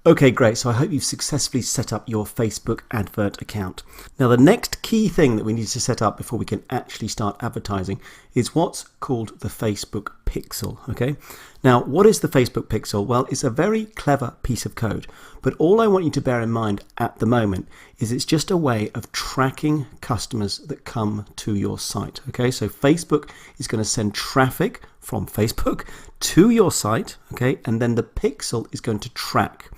Okay, great. So I hope you've successfully set up your Facebook advert account. Now, the next key thing that we need to set up before we can actually start advertising is what's called the Facebook Pixel. Okay. Now, what is the Facebook Pixel? Well, it's a very clever piece of code, but all I want you to bear in mind at the moment is it's just a way of tracking customers that come to your site. Okay. So Facebook is going to send traffic from Facebook to your site. Okay. And then the Pixel is going to track.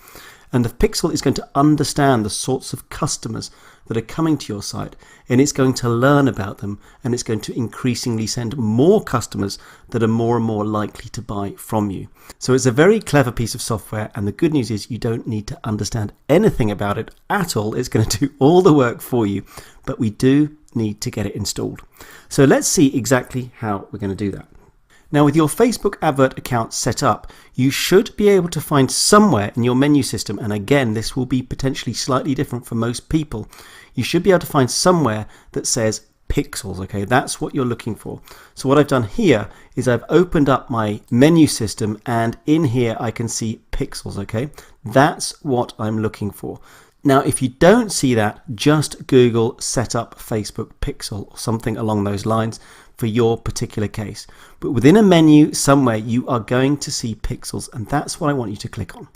And the Pixel is going to understand the sorts of customers that are coming to your site, and it's going to learn about them, and it's going to increasingly send more customers that are more and more likely to buy from you. So it's a very clever piece of software, and the good news is you don't need to understand anything about it at all. It's going to do all the work for you, but we do need to get it installed. So let's see exactly how we're going to do that. Now, with your Facebook advert account set up, you should be able to find somewhere in your menu system, and again, this will be potentially slightly different for most people, you should be able to find somewhere that says Pixels. Okay, that's what you're looking for. So what I've done here is I've opened up my menu system, and in here I can see Pixels. Okay, that's what I'm looking for. Now, if you don't see that, just Google setup Facebook Pixel or something along those lines for your particular case. But within a menu somewhere, you are going to see Pixels, and that's what I want you to click on.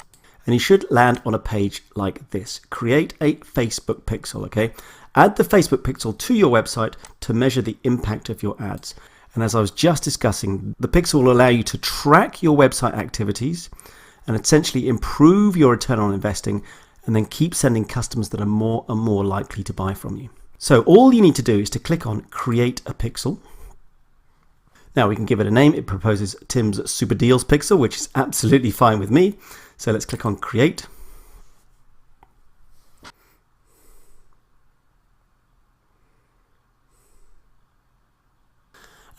And you should land on a page like this. Create a Facebook Pixel, okay? Add the Facebook Pixel to your website to measure the impact of your ads. And as I was just discussing, the Pixel will allow you to track your website activities and essentially improve your return on investing, and then keep sending customers that are more and more likely to buy from you. So all you need to do is to click on Create a Pixel. Now we can give it a name. It proposes Tim's Super Deals Pixel, which is absolutely fine with me. So let's click on Create.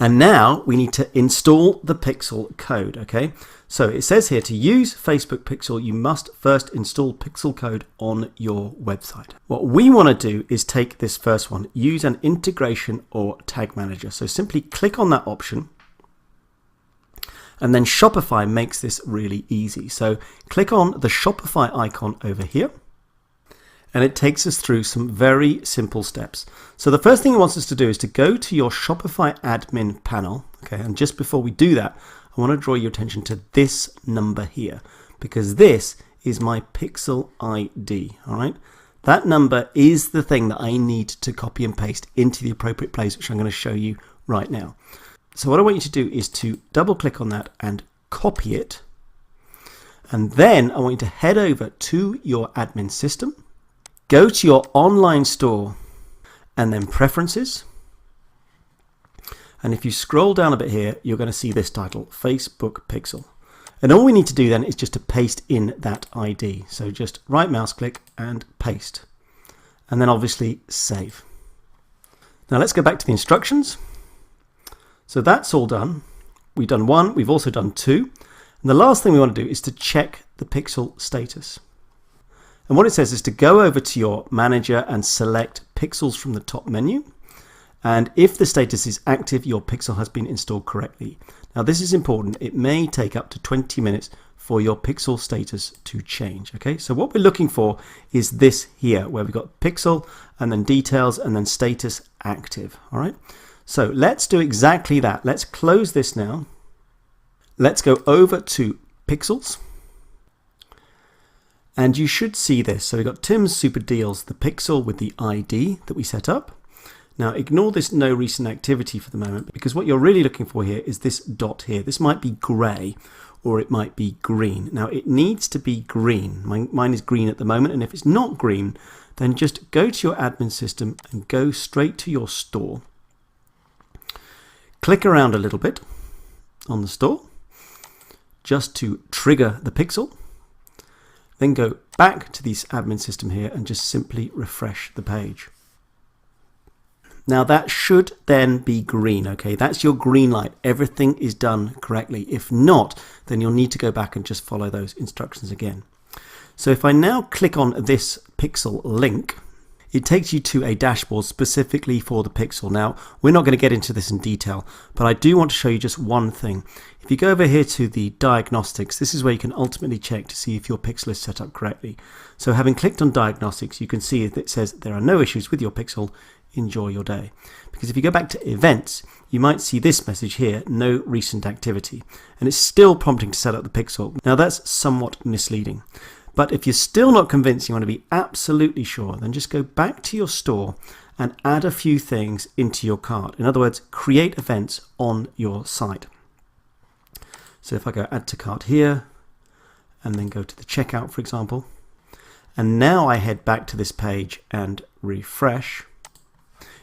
And now we need to install the Pixel code, okay? So it says here to use Facebook Pixel, you must first install Pixel code on your website. What we want to do is take this first one, use an integration or tag manager. So simply click on that option, and then Shopify makes this really easy. So click on the Shopify icon over here, and it takes us through some very simple steps. So the first thing it wants us to do is to go to your Shopify admin panel. Okay, and just before we do that, I want to draw your attention to this number here, because this is my Pixel ID. All right, that number is the thing that I need to copy and paste into the appropriate place, which I'm going to show you right now. So what I want you to do is to double click on that and copy it. And then I want you to head over to your admin system, go to your online store, and then preferences. And if you scroll down a bit here, you're going to see this title, Facebook Pixel. And all we need to do then is just to paste in that ID. So just right mouse click and paste. And then obviously save. Now let's go back to the instructions. So that's all done. We've done one, we've also done two. And the last thing we want to do is to check the Pixel status. And what it says is to go over to your manager and select Pixels from the top menu. And if the status is active, your Pixel has been installed correctly. Now this is important. It may take up to 20 minutes for your Pixel status to change. Okay, so what we're looking for is this here, where we've got Pixel and then details and then status active. All right, so let's do exactly that. Let's close this now. Let's go over to Pixels. And you should see this. So we've got Tim's Super Deals, the Pixel with the ID that we set up. Now ignore this no recent activity for the moment, because what you're really looking for here is this dot here. This might be grey or it might be green. Now it needs to be green. Mine is green at the moment, and if it's not green, then just go to your admin system and go straight to your store. Click around a little bit on the store just to trigger the Pixel. Then go back to this admin system here and just simply refresh the page. Now that should then be green, okay? That's your green light. Everything is done correctly. If not, then you'll need to go back and just follow those instructions again. So if I now click on this Pixel link, it takes you to a dashboard specifically for the Pixel. Now, we're not going to get into this in detail, but I do want to show you just one thing. If If you go over here to the diagnostics, this is where you can ultimately check to see if your Pixel is set up correctly. So having clicked on diagnostics, you can see that it says there are no issues with your Pixel, enjoy your day. Because if you go back to events, you might see this message here, no recent activity, and it's still prompting to set up the Pixel. Now that's somewhat misleading. But if you're still not convinced, you want to be absolutely sure, then just go back to your store and add a few things into your cart. In other words, create events on your site. So if I go add to cart here, and then go to the checkout, for example, and now I head back to this page and refresh,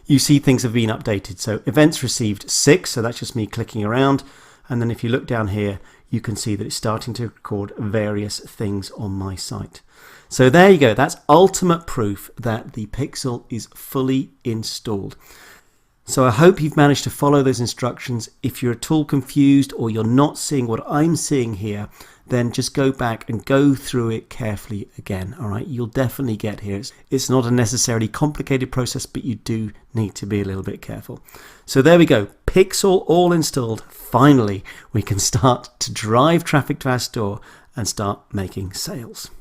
you see things have been updated. So events received 6, so that's just me clicking around. And then if you look down here, you can see that it's starting to record various things on my site. So there you go. That's ultimate proof that the Pixel is fully installed. So I hope you've managed to follow those instructions. If you're at all confused or you're not seeing what I'm seeing here, then just go back and go through it carefully again. All right, you'll definitely get here. It's not a necessarily complicated process, but you do need to be a little bit careful. So there we go. Pixel all installed. Finally, we can start to drive traffic to our store and start making sales.